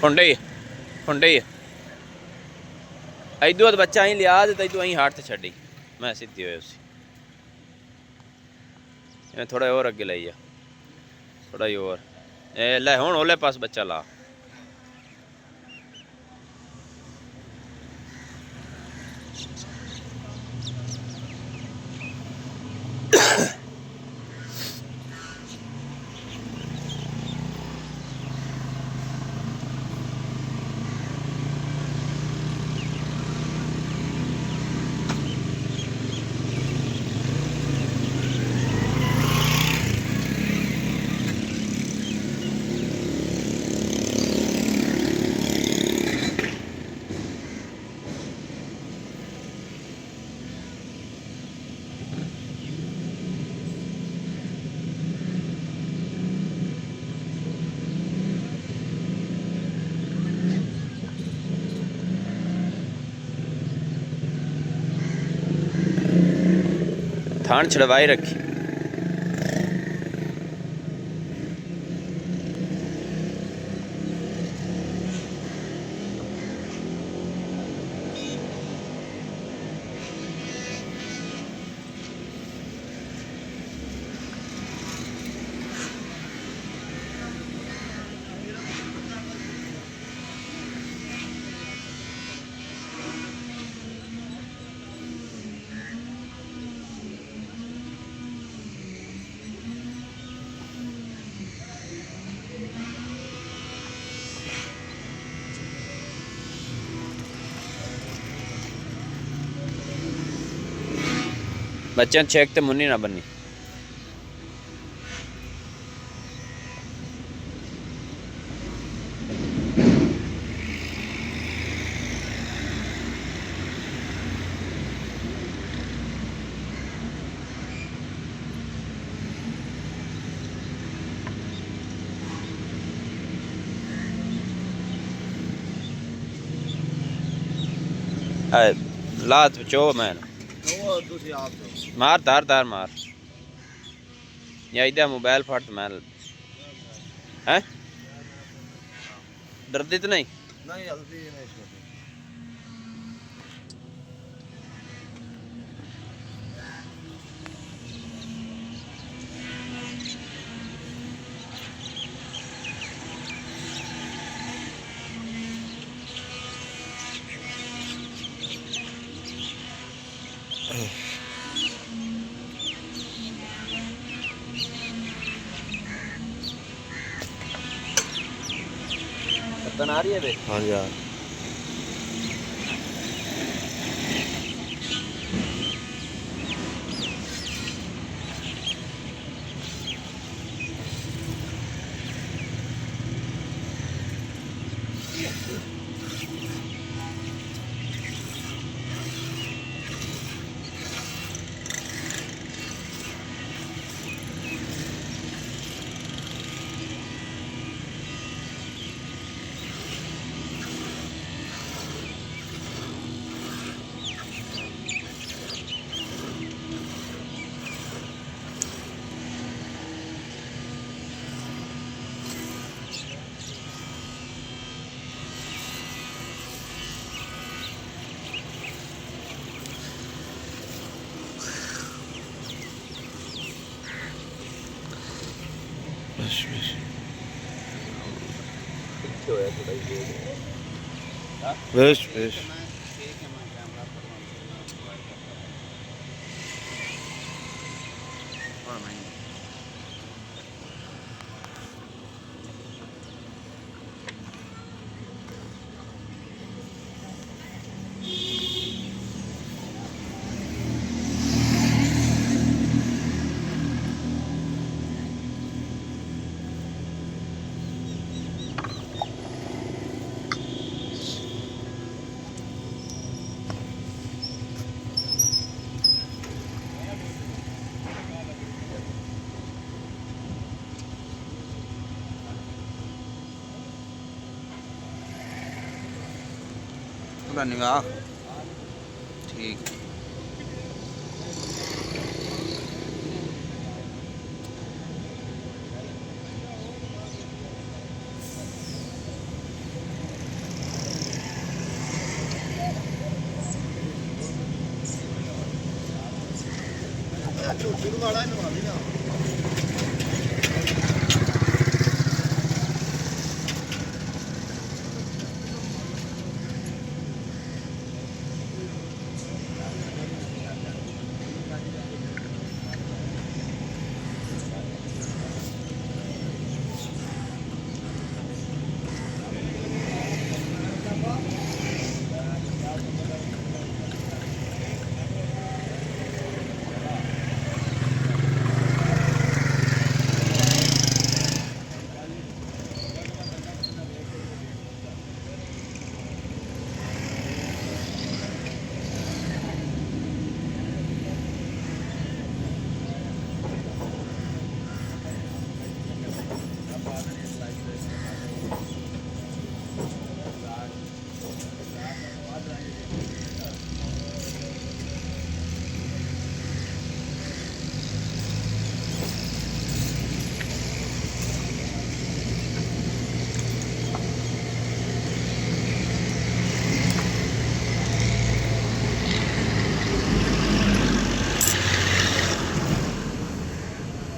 फुंडे फुंडे इधो तो बच्चा अं लिया तो इधो अं हाथ छड़ी मैं सीधी हो थोड़ा और अगे लाई जा थोड़ा ही और लै हूँ ओले पास बच्चा ला थान छड़वाई रखी बच्चों चेक तो मुन्नी ना बनी लात चो मैन मार तार तार मार या इधर मोबाइल फट मैं है डरती तो नहीं हल्दी नहीं बर्तन आ रही है बे हाँ यार बस बस निगाह ठीक ਵਾਲਾ ਇਹਨੂੰ